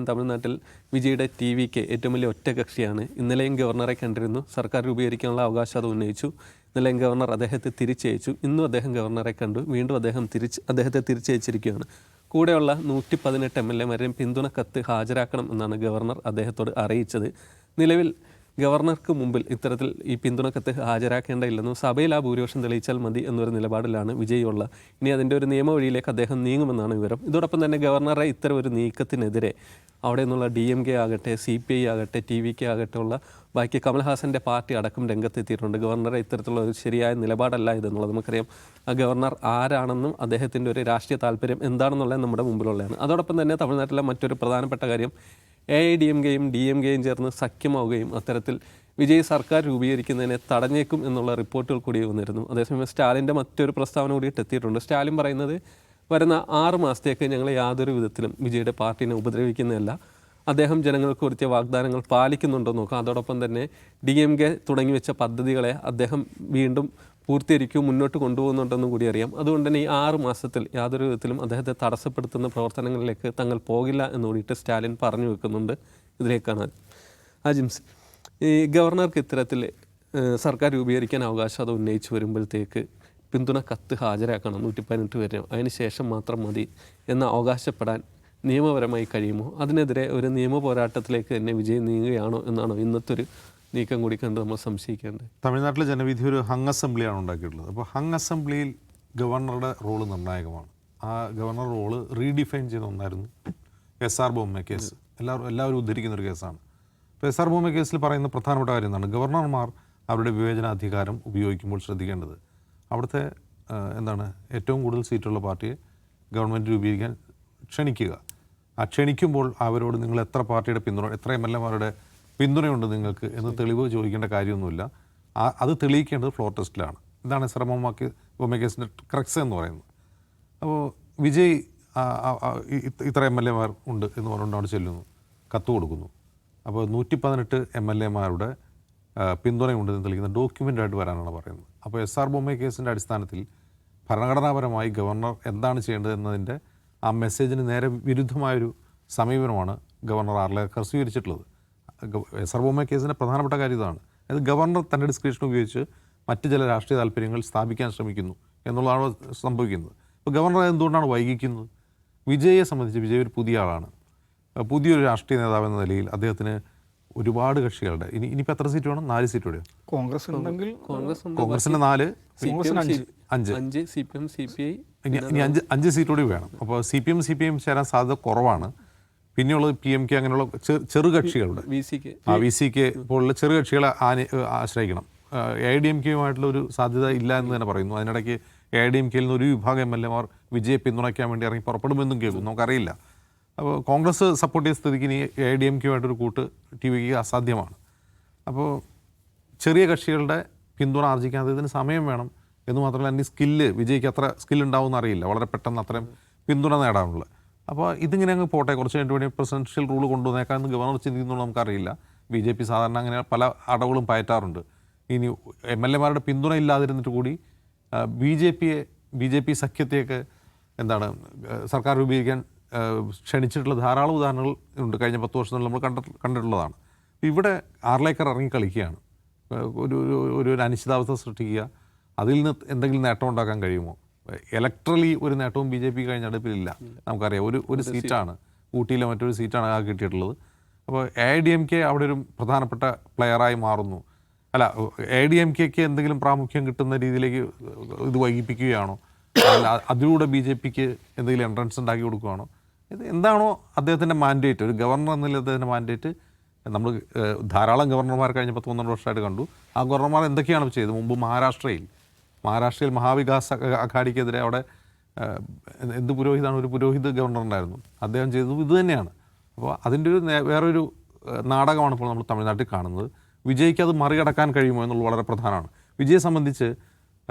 തമിഴ്നാട്ടിൽ വിജയുടെ ടി.വിക്ക് ഏറ്റവും വലിയ ഒറ്റകക്ഷിയാണ്. ഇന്നലെയും ഗവർണറെ കണ്ടിരുന്നു. സർക്കാർ രൂപീകരിക്കാനുള്ള അവകാശം അത് ഉന്നയിച്ചു. ഇന്നലെയും ഗവർണർ അദ്ദേഹത്തെ തിരിച്ചയച്ചു. ഇന്നും അദ്ദേഹം ഗവർണറെ കണ്ടു. വീണ്ടും അദ്ദേഹത്തെ തിരിച്ചയച്ചിരിക്കുകയാണ്. കൂടെയുള്ള 118 MLA-മാരെയും പിന്തുണ കത്ത് ഹാജരാക്കണം എന്നാണ് ഗവർണർ അദ്ദേഹത്തോട് അറിയിച്ചത്. നിലവിൽ ഗവർണർക്ക് മുമ്പിൽ ഇത്തരത്തിൽ ഈ പിന്തുണക്കത്ത് ഹാജരാക്കേണ്ടതില്ലെന്നും സഭയിൽ ആ ഭൂരിപക്ഷം തെളിയിച്ചാൽ മതി എന്നൊരു നിലപാടിലാണ് വിജയുള്ള. ഇനി അതിൻ്റെ ഒരു നിയമവഴിയിലേക്ക് അദ്ദേഹം നീങ്ങുമെന്നാണ് വിവരം. ഇതോടൊപ്പം തന്നെ ഗവർണറെ ഇത്തരം ഒരു നീക്കത്തിനെതിരെ അവിടെ നിന്നുള്ള DMK ആകട്ടെ, CPI ആകട്ടെ, TVK ആകട്ടെ ഉള്ള ബാക്കി കമൽഹാസൻ്റെ പാർട്ടി അടക്കം രംഗത്തെത്തിയിട്ടുണ്ട്. ഗവർണറെ ഇത്തരത്തിലുള്ള ഒരു ശരിയായ നിലപാടല്ല ഇതെന്നുള്ളത് നമുക്കറിയാം. ആ ഗവർണർ ആരാണെന്നും അദ്ദേഹത്തിൻ്റെ ഒരു രാഷ്ട്രീയ താല്പര്യം എന്താണെന്നുള്ളത് നമ്മുടെ മുമ്പിലുള്ളതാണ്. അതോടൊപ്പം തന്നെ തമിഴ്നാട്ടിലെ മറ്റൊരു പ്രധാനപ്പെട്ട കാര്യം AIDMKയും DMKയും ചേർന്ന് സഖ്യമാവുകയും അത്തരത്തിൽ വിജയ് സർക്കാർ രൂപീകരിക്കുന്നതിനെ തടഞ്ഞേക്കും എന്നുള്ള റിപ്പോർട്ടുകൾ കൂടി വന്നിരുന്നു. അതേസമയം സ്റ്റാലിൻ്റെ മറ്റൊരു പ്രസ്താവന കൂടിയിട്ട് എത്തിയിട്ടുണ്ട്. സ്റ്റാലിൻ പറയുന്നത് വരുന്ന 6 മാസത്തേക്ക് ഞങ്ങൾ യാതൊരു വിധത്തിലും വിജയുടെ പാർട്ടിനെ ഉപദ്രവിക്കുന്നതല്ല. അദ്ദേഹം ജനങ്ങൾക്ക് കൊടുത്ത വാഗ്ദാനങ്ങൾ പാലിക്കുന്നുണ്ടോ നോക്കാം. അതോടൊപ്പം തന്നെ DMK തുടങ്ങി വെച്ച പദ്ധതികളെ അദ്ദേഹം വീണ്ടും പൂർത്തീകരിക്കും, മുന്നോട്ട് കൊണ്ടുപോകുന്നുണ്ടെന്നും കൂടി അറിയാം. അതുകൊണ്ട് തന്നെ ഈ 6 മാസത്തിൽ യാതൊരു വിധത്തിലും അദ്ദേഹത്തെ തടസ്സപ്പെടുത്തുന്ന പ്രവർത്തനങ്ങളിലേക്ക് തങ്ങൾ പോകില്ല എന്ന് കൂടിയിട്ട് സ്റ്റാലിൻ പറഞ്ഞു വെക്കുന്നുണ്ട്. ഇതിലേക്കാണ് ജിംസ് ഈ ഗവർണർക്ക് ഇത്തരത്തിൽ സർക്കാർ രൂപീകരിക്കാൻ അവകാശം അത് ഉന്നയിച്ച് വരുമ്പോഴത്തേക്ക് പിന്തുണ കത്ത് ഹാജരാക്കണം 118 വരെ, അതിന് ശേഷം മാത്രം മതി എന്ന് അവകാശപ്പെടാൻ നിയമപരമായി കഴിയുമോ? അതിനെതിരെ ഒരു നിയമ പോരാട്ടത്തിലേക്ക് തന്നെ വിജയ് നീങ്ങുകയാണോ എന്നാണോ ഇന്നത്തെ ഒരു നീക്കം കൂടി കണ്ട് നമ്മൾ സംശയിക്കേണ്ടത്. തമിഴ്നാട്ടിലെ ജനവിധി ഒരു ഹങ് അസംബ്ലിയാണ് ഉണ്ടാക്കിയിട്ടുള്ളത്. അപ്പോൾ ഹങ് അസംബ്ലിയിൽ ഗവർണറുടെ റോള് നിർണായകമാണ്. ആ ഗവർണർ റോള് റീഡിഫൈൻ ചെയ്ത ഒന്നായിരുന്നു SR ബോംബെ കേസ്. എല്ലാവരും ഉദ്ധരിക്കുന്നൊരു കേസാണ്. ഇപ്പോൾ SR ബോംബെ കേസിൽ പറയുന്ന പ്രധാനപ്പെട്ട കാര്യം എന്താണ്? ഗവർണർമാർ അവരുടെ വിവേചനാധികാരം ഉപയോഗിക്കുമ്പോൾ ശ്രദ്ധിക്കേണ്ടത് അവിടുത്തെ ഏറ്റവും കൂടുതൽ സീറ്റുള്ള പാർട്ടിയെ ഗവൺമെൻറ് രൂപീകരിക്കാൻ ക്ഷണിക്കുക. ആ ക്ഷണിക്കുമ്പോൾ അവരോട് നിങ്ങൾ എത്ര പാർട്ടിയുടെ പിന്തുണ, എത്ര MLA-മാരുടെ പിന്തുണയുണ്ട് നിങ്ങൾക്ക് എന്ന് തെളിവ് ചോദിക്കേണ്ട കാര്യമൊന്നുമില്ല. അത് തെളിയിക്കേണ്ടത് ഫ്ലോർ ടെസ്റ്റിലാണ്. ഇതാണ് SR ബോംബെ കേസിൻ്റെ ക്രക്സ് എന്ന് പറയുന്നത്. അപ്പോൾ വിജയ് ഇത്ര MLA-മാർ ഉണ്ട് എന്ന് പറഞ്ഞുകൊണ്ട് അവിടെ ചെല്ലുന്നു, കത്ത് കൊടുക്കുന്നു. അപ്പോൾ 118 MLA-മാരുടെ പിന്തുണയുണ്ടെന്ന് തെളിയിക്കുന്ന ഡോക്യുമെൻ്റായിട്ട് വരാനാണ് പറയുന്നത്. അപ്പോൾ SR ബോംബെ കേസിൻ്റെ അടിസ്ഥാനത്തിൽ ഭരണഘടനാപരമായി ഗവർണർ എന്താണ് ചെയ്യേണ്ടത് എന്നതിൻ്റെ ആ മെസ്സേജിന് നേരെ വിരുദ്ധമായൊരു സമീപനമാണ് ഗവർണർ ആർലേക്കർ സ്വീകരിച്ചിട്ടുള്ളത്. SR ബോംബെ കേസിൻ്റെ പ്രധാനപ്പെട്ട കാര്യം ഇതാണ്. അതായത് ഗവർണർ തൻ്റെ ഡിസ്ക്രിപ്ഷൻ ഉപയോഗിച്ച് മറ്റ് ചില രാഷ്ട്രീയ താല്പര്യങ്ങൾ സ്ഥാപിക്കാൻ ശ്രമിക്കുന്നു എന്നുള്ളതാണ് സംഭവിക്കുന്നത്. അപ്പോൾ ഗവർണർ എന്തുകൊണ്ടാണ് വൈകിക്കുന്നത്? വിജയെ സംബന്ധിച്ച് വിജയ് ഒരു പുതിയ ആളാണ്. പുതിയൊരു രാഷ്ട്രീയ നേതാവ് എന്ന നിലയിൽ അദ്ദേഹത്തിന് ഒരുപാട് കക്ഷികളുടെ ഇനിയിപ്പോൾ എത്ര സീറ്റ് വേണം? 4 സീറ്റ് കൂടെ. കോൺഗ്രസിന് 4, 5, CPM, CPI ഇനി 5 സീറ്റ് കൂടി വേണം. അപ്പോൾ CPM, CPI ചേരാൻ സാധ്യത കുറവാണ്. പിന്നെയുള്ളത് PMK അങ്ങനെയുള്ള ചെറുകക്ഷികളുടെ VCK പോലുള്ള ചെറുകക്ഷികളെ ആശ്രയിക്കണം. AIDMK-യുമായിട്ടുള്ള ഒരു സാധ്യത ഇല്ല എന്ന് തന്നെ പറയുന്നു. അതിനിടയ്ക്ക് AIDMK-യിൽ നിന്ന് ഒരു വിഭാഗം MLA-മാർ വിജയെ പിന്തുണയ്ക്കാൻ വേണ്ടി ഇറങ്ങി പുറപ്പെടുമെന്നും കേൾക്കും, നമുക്കറിയില്ല. അപ്പോൾ കോൺഗ്രസ് സപ്പോർട്ട് ചെയ്ത സ്ഥിതിക്ക് ഇനി AIDMK-യുമായിട്ടൊരു കൂട്ട് TVക്ക് അസാധ്യമാണ്. അപ്പോൾ ചെറിയ കക്ഷികളുടെ പിന്തുണ ആർജിക്കാൻ ഇതിന് സമയം വേണം എന്ന് മാത്രമല്ല അതിന് വിജയ്ക്ക് അത്ര സ്കില്ലുണ്ടാവുമെന്ന് അറിയില്ല, വളരെ പെട്ടെന്ന് അത്രയും പിന്തുണ നേടാനുള്ളത്. അപ്പോൾ ഇതിങ്ങനെ അങ്ങ് പോട്ടെ, കുറച്ച് കഴിഞ്ഞിട്ട് വേണ്ടി പ്രസിഡൻഷ്യൽ റൂൾ കൊണ്ടുവന്നേക്കാമെന്ന് ഗവർണർ ചിന്തിക്കുന്നുള്ളൂ, നമുക്കറിയില്ല. BJP സാധാരണ അങ്ങനെ പല അടവുകളും പയറ്റാറുണ്ട്. ഇനി MLA-മാരുടെ പിന്തുണ ഇല്ലാതിരുന്നിട്ട് കൂടി BJP സഖ്യത്തെയൊക്കെ സർക്കാർ രൂപീകരിക്കാൻ ക്ഷണിച്ചിട്ടുള്ള ധാരാളം ഉദാഹരണങ്ങൾ ഉണ്ട്. കഴിഞ്ഞ 10 വർഷത്തിൽ നമ്മൾ കണ്ടിട്ടുള്ളതാണ്. ഇവിടെ ആർലേക്കർ ഇറങ്ങി കളിക്കുകയാണ്. ഒരു അനിശ്ചിതാവസ്ഥ സൃഷ്ടിക്കുക, അതിൽ നിന്ന് എന്തെങ്കിലും നേട്ടം ഉണ്ടാക്കാൻ കഴിയുമോ? ഇലക്ട്രലി ഒരു നേട്ടവും BJP കഴിഞ്ഞ അടുപ്പിലില്ല, നമുക്കറിയാം. ഒരു സീറ്റാണ്, ഊട്ടിയിലെ മറ്റൊരു സീറ്റാണ് ആ കിട്ടിയിട്ടുള്ളത്. അപ്പോൾ AIDMK അവിടെ ഒരു പ്രധാനപ്പെട്ട പ്ലെയറായി മാറുന്നു. അല്ല, AIDMK-ക്ക് എന്തെങ്കിലും പ്രാമുഖ്യം കിട്ടുന്ന രീതിയിലേക്ക് ഇത് വൈകിപ്പിക്കുകയാണോ? അല്ല അതിലൂടെ BJP-ക്ക് എന്തെങ്കിലും എൻട്രൻസ് ഉണ്ടാക്കി കൊടുക്കുകയാണോ? ഇത് എന്താണോ അദ്ദേഹത്തിൻ്റെ മാൻഡേറ്റ്, ഒരു ഗവർണർ എന്നതിൽ അദ്ദേഹത്തിൻ്റെ മാൻഡേറ്റ്. നമ്മൾ ധാരാളം ഗവർണർമാർ കഴിഞ്ഞ 10-12 വർഷമായിട്ട് കണ്ടു. ആ ഗവർണർമാർ എന്തൊക്കെയാണ് ചെയ്തത്? മുമ്പ് മഹാരാഷ്ട്രയിൽ മഹാവികാസ് അഘാഡിക്കെതിരെ അവിടെ എന്ത് പുരോഹിതാണ്, ഒരു പുരോഹിത് ഗവർണർ ഉണ്ടായിരുന്നു, അദ്ദേഹം ചെയ്തത് ഇത് തന്നെയാണ്. അപ്പോൾ അതിൻ്റെ ഒരു വേറൊരു നാടകമാണ് ഇപ്പോൾ നമ്മൾ തമിഴ്നാട്ടിൽ കാണുന്നത്. വിജയ്ക്ക് അത് മറികടക്കാൻ കഴിയുമോ എന്നുള്ളത് വളരെ പ്രധാനമാണ്. വിജയെ സംബന്ധിച്ച്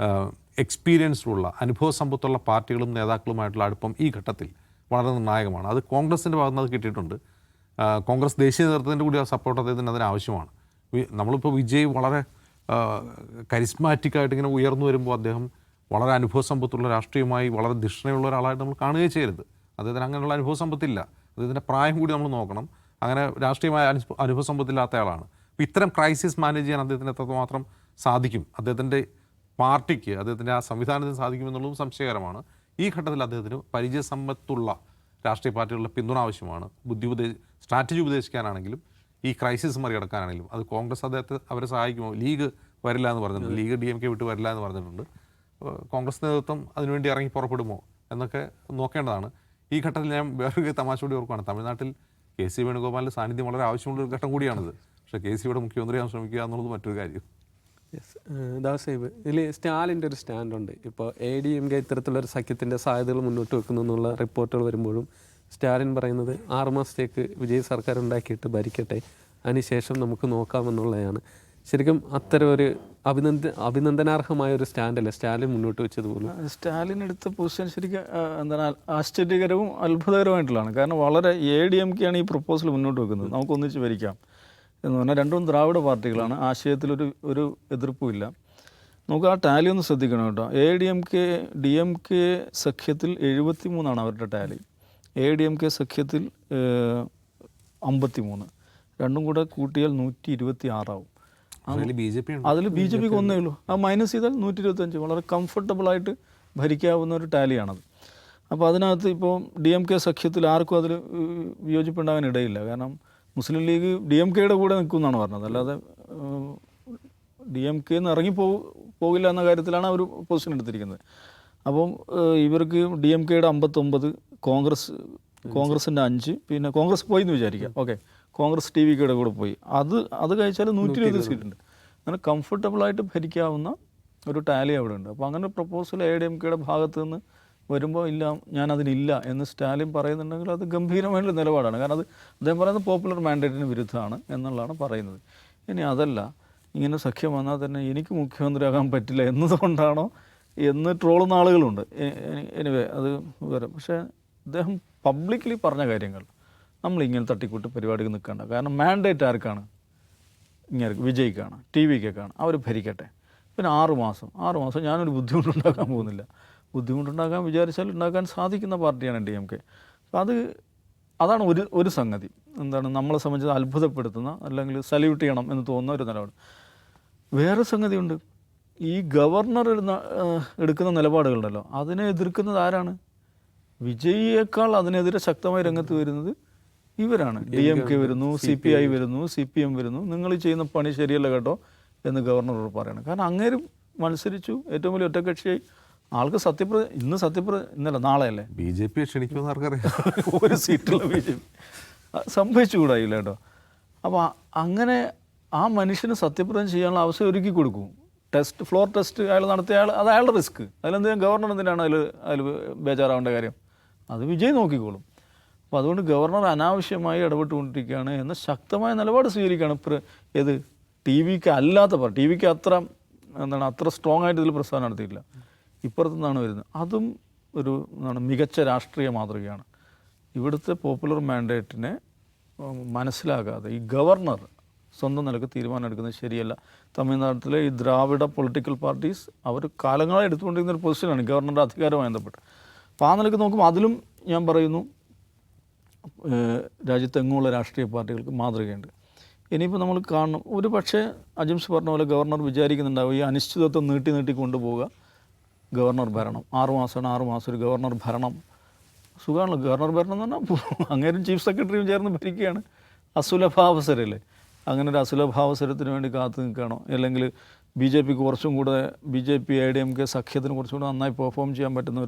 എക്സ്പീരിയൻസ്ഡുള്ള അനുഭവ സമ്പത്തുള്ള പാർട്ടികളും നേതാക്കളുമായിട്ടുള്ള അടുപ്പം ഈ ഘട്ടത്തിൽ വളരെ നിർണായകമാണ്. അത് കോൺഗ്രസിൻ്റെ ഭാഗത്ത് അത് കിട്ടിയിട്ടുണ്ട്. കോൺഗ്രസ് ദേശീയ നേതൃത്വത്തിൻ്റെ കൂടി ആ സപ്പോർട്ട് അദ്ദേഹത്തിന് അതിനാവശ്യമാണ്. നമ്മളിപ്പോൾ വിജയ് വളരെ കരിസ്മാറ്റിക്കായിട്ട് ഇങ്ങനെ ഉയർന്നു വരുമ്പോൾ അദ്ദേഹം വളരെ അനുഭവ സമ്പത്തുള്ള രാഷ്ട്രീയമായി വളരെ ധിഷ്ണയുള്ള ഒരാളായിട്ട് നമ്മൾ കാണുകയും ചെയ്യരുത്. അദ്ദേഹത്തിന് അങ്ങനെയുള്ള അനുഭവ സമ്പത്തില്ല. അദ്ദേഹത്തിൻ്റെ പ്രായം കൂടി നമ്മൾ നോക്കണം. അങ്ങനെ രാഷ്ട്രീയമായ അനുഭവ സമ്പത്തില്ലാത്ത ആളാണ്. അപ്പോൾ ഇത്തരം ക്രൈസിസ് മാനേജ് ചെയ്യാൻ അദ്ദേഹത്തിന് എത്രമാത്രം സാധിക്കും, അദ്ദേഹത്തിൻ്റെ പാർട്ടിക്ക്, അദ്ദേഹത്തിൻ്റെ ആ സംവിധാനത്തിന് സാധിക്കുമെന്നുള്ളതും സംശയകരമാണ്. ഈ ഘട്ടത്തിൽ അദ്ദേഹത്തിന് പരിചയസമ്പത്തുള്ള രാഷ്ട്രീയ പാർട്ടികളുടെ പിന്തുണ ആവശ്യമാണ്. സ്ട്രാറ്റജി ഉപദേശിക്കാനാണെങ്കിലും ഈ ക്രൈസിസ് മറികടക്കാനാണെങ്കിലും. അത് കോൺഗ്രസ് അവരെ സഹായിക്കുമോ? ലീഗ് വരില്ല എന്ന് പറഞ്ഞിട്ടുണ്ട്, ലീഗ് DMK വിട്ട് വരില്ല എന്ന് പറഞ്ഞിട്ടുണ്ട്. കോൺഗ്രസ് നേതൃത്വം അതിനുവേണ്ടി ഇറങ്ങി പുറപ്പെടുമോ എന്നൊക്കെ നോക്കേണ്ടതാണ്. ഈ ഘട്ടത്തിൽ ഞാൻ വേറൊരു തമാശ കൂടി ഓർക്കുകയാണ്. തമിഴ്നാട്ടിൽ KC വേണുഗോപാലിൻ്റെ സാന്നിധ്യം വളരെ ആവശ്യമുള്ളൊരു ഘട്ടം കൂടിയാണിത്. പക്ഷേ KC യുടെ മുഖ്യമന്ത്രിയാകാൻ ശ്രമിക്കുക എന്നുള്ളത് മറ്റൊരു കാര്യം. ദാസേബ്, ഇതിൽ സ്റ്റാലിൻ്റെ ഒരു സ്റ്റാൻഡുണ്ട്. ഇപ്പോൾ ADMK ഇത്തരത്തിലുള്ളൊരു സഖ്യത്തിൻ്റെ സാധ്യതകൾ മുന്നോട്ട് വെക്കുന്നു എന്നുള്ള റിപ്പോർട്ടുകൾ വരുമ്പോഴും സ്റ്റാലിൻ പറയുന്നത് 6 മാസത്തേക്ക് വിജയ് സർക്കാർ ഉണ്ടാക്കിയിട്ട് ഭരിക്കട്ടെ, അതിനുശേഷം നമുക്ക് നോക്കാമെന്നുള്ളതാണ്. ശരിക്കും അത്തരം ഒരു അഭിനന്ദനാർഹമായ ഒരു സ്റ്റാൻഡല്ലേ സ്റ്റാലിൻ മുന്നോട്ട് വെച്ചത് പോലും? സ്റ്റാലിൻ എടുത്ത പൊസിഷൻ ശരിക്കും എന്താണ് ആശ്ചര്യകരവും അത്ഭുതകരമായിട്ടുള്ളതാണ്. കാരണം വളരെ ADMK ആണ് ഈ പ്രപ്പോസൽ മുന്നോട്ട് വെക്കുന്നത്, നമുക്ക് ഒന്നിച്ച് ഭരിക്കാം എന്ന് പറഞ്ഞാൽ. രണ്ടും ദ്രാവിഡ പാർട്ടികളാണ്, ആശയത്തിലൊരു എതിർപ്പുമില്ല. നമുക്ക് ആ ടാലി ഒന്ന് ശ്രദ്ധിക്കണം കേട്ടോ. ADMK DMK സഖ്യത്തിൽ 73 അവരുടെ ടാലി, ADMK സഖ്യത്തിൽ 53, രണ്ടും കൂടെ കൂട്ടിയാൽ 126 ആവും. അതിൽ BJP ഒന്നേ ഉള്ളൂ. ആ മൈനസ് ചെയ്താൽ 125. വളരെ കംഫർട്ടബിളായിട്ട് ഭരിക്കാവുന്ന ഒരു ടാലിയാണത്. അപ്പോൾ അതിനകത്ത് ഇപ്പോൾ DMK സഖ്യത്തിൽ ആർക്കും അതിൽ വിയോജിപ്പുണ്ടാകാൻ ഇടയില്ല. കാരണം മുസ്ലിം ലീഗ് DMKയുടെ കൂടെ നിൽക്കുമെന്നാണ് പറഞ്ഞത്, അല്ലാതെ DMK ഇറങ്ങി പോകില്ല എന്ന കാര്യത്തിലാണ് അവർ പൊസിഷൻ എടുത്തിരിക്കുന്നത്. അപ്പം ഇവർക്ക് DMKയുടെ 59, കോൺഗ്രസിൻ്റെ 5, പിന്നെ കോൺഗ്രസ് പോയി എന്ന് വിചാരിക്കാം. ഓക്കെ, കോൺഗ്രസ് TVKയുടെ കൂടെ പോയി, അത് കഴിച്ചാൽ 120 സീറ്റുണ്ട്. അങ്ങനെ കംഫർട്ടബിളായിട്ട് ഭരിക്കാവുന്ന ഒരു ടാലി അവിടെ ഉണ്ട്. അപ്പോൾ അങ്ങനെ പ്രപ്പോസൽ ADMKയുടെ ഭാഗത്ത് നിന്ന് വരുമ്പോൾ ഇല്ല, ഞാനതിനില്ല എന്ന് സ്റ്റാലിൻ പറയുന്നുണ്ടെങ്കിൽ അത് ഗംഭീരമായിട്ടുള്ള നിലപാടാണ്. കാരണം അത് അദ്ദേഹം പറയുന്നത് പോപ്പുലർ മാൻഡേറ്റിന് വിരുദ്ധമാണ് എന്നുള്ളതാണ് പറയുന്നത്. ഇനി അതല്ല, ഇങ്ങനെ സഖ്യം വന്നാൽ തന്നെ എനിക്ക് മുഖ്യമന്ത്രിയാകാൻ പറ്റില്ല എന്നതുകൊണ്ടാണോ എന്ന് ട്രോളുന്ന ആളുകളുണ്ട്. എനിവേ അത് വരും. പക്ഷേ അദ്ദേഹം പബ്ലിക്കലി പറഞ്ഞ കാര്യങ്ങൾ നമ്മളിങ്ങനെ തട്ടിക്കൂട്ട് പരിപാടിക്ക് നിൽക്കേണ്ട. കാരണം മാൻഡേറ്റ് ആർക്കാണ്? ഇങ്ങനെ വിജയിക്കാണ്, TVKക്കാണ്. അവർ ഭരിക്കട്ടെ. പിന്നെ 6 മാസം ഞാനൊരു ബുദ്ധിമുട്ടുണ്ടാക്കാൻ പോകുന്നില്ല. ബുദ്ധിമുട്ടുണ്ടാക്കാൻ വിചാരിച്ചാൽ ഉണ്ടാക്കാൻ സാധിക്കുന്ന പാർട്ടിയാണ് DMK. അപ്പോൾ അതാണ് ഒരു സംഗതി. എന്താണ് നമ്മളെ സംബന്ധിച്ച് അത്ഭുതപ്പെടുത്തുന്ന, അല്ലെങ്കിൽ സല്യൂട്ട് ചെയ്യണം എന്ന് തോന്നുന്ന ഒരു നിലപാട്. വേറെ സംഗതിയുണ്ട്. ഈ ഗവർണർ എടുക്കുന്ന നിലപാടുകളുണ്ടല്ലോ, അതിനെ എതിർക്കുന്നത് ആരാണ്? വിജയിയേക്കാൾ അതിനെതിരെ ശക്തമായി രംഗത്ത് വരുന്നത് ഇവരാണ്. DMK വരുന്നു, CPI വരുന്നു, CPM വരുന്നു. നിങ്ങൾ ചെയ്യുന്ന പണി ശരിയല്ല കേട്ടോ എന്ന് ഗവർണറോട് പറയണം. കാരണം അങ്ങേരും മത്സരിച്ചു, ഏറ്റവും വലിയ ഒറ്റക്കക്ഷിയായി. ആൾക്ക് ഇന്നല്ല നാളെയല്ലേ BJP ക്ഷണിക്കുമെന്ന് ആർക്കറിയാം. ഒരു സീറ്റുള്ള BJP സംഭവിച്ചുകൂടായില്ല കേട്ടോ. അപ്പോൾ അങ്ങനെ ആ മനുഷ്യന് സത്യപ്രതിജ്ഞ ചെയ്യാനുള്ള അവസരം ഒരുക്കി കൊടുക്കും. ഫ്ലോർ ടെസ്റ്റ് അയാൾ നടത്തിയ അത് അയാളുടെ റിസ്ക്. അതിലെന്തെങ്കിലും ഗവർണർ എന്തിനാണ് അതിൽ ബേജാറാവേണ്ട കാര്യം? അത് വിജയ് നോക്കിക്കോളും. അപ്പോൾ അതുകൊണ്ട് ഗവർണർ അനാവശ്യമായി ഇടപെട്ടുകൊണ്ടിരിക്കുകയാണ് എന്ന ശക്തമായ നിലപാട് സ്വീകരിക്കുകയാണ്. ഏത് TVK അത്ര സ്ട്രോങ് ആയിട്ട് ഇതിൽ പ്രസ്ഥാനം നടത്തിയിട്ടില്ല. ഇപ്പുറത്തു നിന്നാണ് വരുന്നത്. അതും ഒരു മികച്ച രാഷ്ട്രീയ മാതൃകയാണ്. ഇവിടുത്തെ പോപ്പുലർ മാൻഡേറ്റിനെ മനസ്സിലാകാതെ ഈ ഗവർണർ സ്വന്തം നിലക്ക് തീരുമാനം എടുക്കുന്നത് ശരിയല്ല. തമിഴ്നാട്ടിലെ ഈ ദ്രാവിഡ പൊളിറ്റിക്കൽ പാർട്ടീസ് അവർ കാലങ്ങളായി എടുത്തുകൊണ്ടിരിക്കുന്ന ഒരു പൊസിഷനാണ് ഗവർണറുടെ അധികാരവുമായി ബന്ധപ്പെട്ട്. അപ്പോൾ ആ നിലക്ക് നോക്കുമ്പോൾ അതിലും ഞാൻ പറയുന്നു രാജ്യത്തെങ്ങുമുള്ള രാഷ്ട്രീയ പാർട്ടികൾക്ക് മാതൃകയുണ്ട്. ഇനിയിപ്പോൾ നമ്മൾ കാണണം, ഒരു പക്ഷേ അജിംസ് പറഞ്ഞ പോലെ ഗവർണർ വിചാരിക്കുന്നുണ്ടാവും ഈ അനിശ്ചിതത്വം നീട്ടി കൊണ്ടുപോവുക, ഗവർണർ ഭരണം 6 മാസം ഒരു ഗവർണർ ഭരണം സുഖമാണല്ലോ. ഗവർണർ ഭരണം എന്ന് പറഞ്ഞാൽ അങ്ങേരും ചീഫ് സെക്രട്ടറിയും ചേർന്ന് ഭരിക്കുകയാണ്. അസുലഭാവസരല്ലേ? അങ്ങനെ ഒരു അസുലഭാവസരത്തിന് വേണ്ടി കാത്തു നിൽക്കുകയാണോ? അല്ലെങ്കിൽ BJPക്ക് കുറച്ചും കൂടെ BJP ADMK സഖ്യത്തിന് കുറച്ചും കൂടെ നന്നായി പെർഫോം ചെയ്യാൻ പറ്റുന്ന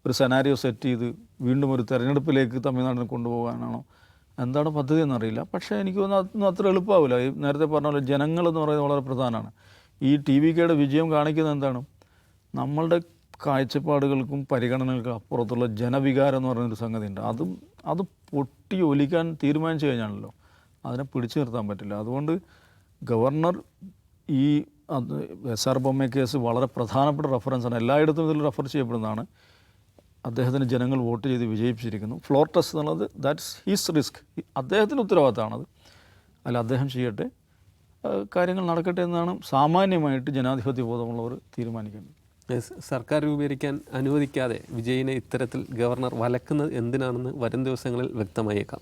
ഒരു സെനാരിയോ സെറ്റ് ചെയ്ത് വീണ്ടും ഒരു തെരഞ്ഞെടുപ്പിലേക്ക് തമിഴ്നാടിനെ കൊണ്ടുപോകാനാണോ? എന്താണ് പദ്ധതി എന്നറിയില്ല. പക്ഷേ എനിക്ക് തോന്നുന്നു അത്ര എളുപ്പമാവില്ല. ഈ നേരത്തെ പറഞ്ഞ പോലെ ജനങ്ങളെന്ന് പറയുന്നത് വളരെ പ്രധാനമാണ്. ഈ TVKയുടെ വിജയം കാണിക്കുന്നത് എന്താണ്? നമ്മളുടെ കാഴ്ചപ്പാടുകൾക്കും പരിഗണനകൾക്കും അപ്പുറത്തുള്ള ജനവികാരം എന്ന് പറയുന്നൊരു സംഗതി ഉണ്ട്. അത് പൊട്ടി ഒലിക്കാൻ തീരുമാനിച്ചു കഴിഞ്ഞാണല്ലോ അതിനെ പിടിച്ചു നിർത്താൻ പറ്റില്ല. അതുകൊണ്ട് ഗവർണർ ഈ SR ബൊമ്മ കേസ് വളരെ പ്രധാനപ്പെട്ട റെഫറൻസാണ്. എല്ലായിടത്തും ഇതിൽ റെഫർ ചെയ്യപ്പെടുന്നതാണ്. അദ്ദേഹത്തിന് ജനങ്ങൾ വോട്ട് ചെയ്ത് വിജയിപ്പിച്ചിരിക്കുന്നു. ഫ്ലോർ ടെസ്റ്റ് എന്നുള്ളത് ദാറ്റ്സ് ഹിസ് റിസ്ക്. അദ്ദേഹത്തിൻ്റെ ഉത്തരവാദിത്തമാണത്. അല്ല, അദ്ദേഹം ചെയ്യട്ടെ, കാര്യങ്ങൾ നടക്കട്ടെ എന്നാണ് സാമാന്യമായിട്ട് ജനാധിപത്യ ബോധമുള്ളവർ തീരുമാനിക്കുന്നത്. സർക്കാർ രൂപീകരിക്കാൻ അനുവദിക്കാതെ വിജയിനെ ഇത്തരത്തിൽ ഗവർണർ വലക്കുന്നത് എന്തിനാണെന്ന് വരും ദിവസങ്ങളിൽ വ്യക്തമായേക്കാം.